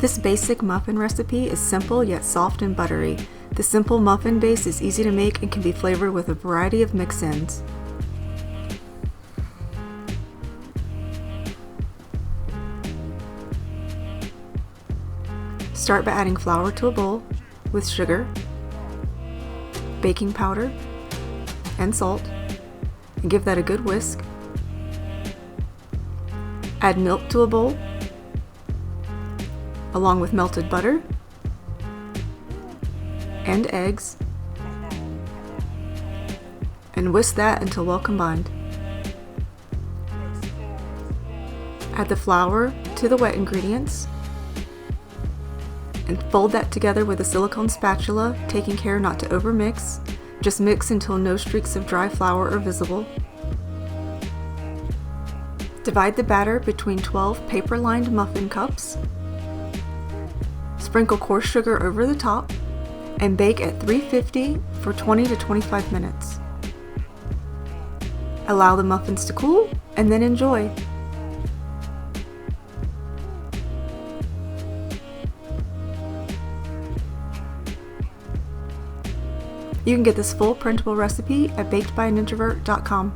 This basic muffin recipe is simple yet soft and buttery. The simple muffin base is easy to make and can be flavored with a variety of mix-ins. Start by adding flour to a bowl with sugar, baking powder, and salt, and give that a good whisk. Add milk to a bowl, along with melted butter and eggs, and whisk that until well combined. Add the flour to the wet ingredients and fold that together with a silicone spatula, taking care not to overmix. Just mix until no streaks of dry flour are visible. Divide the batter between 12 paper-lined muffin cups. Sprinkle coarse sugar over the top and bake at 350 for 20 to 25 minutes. Allow the muffins to cool and then enjoy. You can get this full printable recipe at bakedbyinintrovert.com.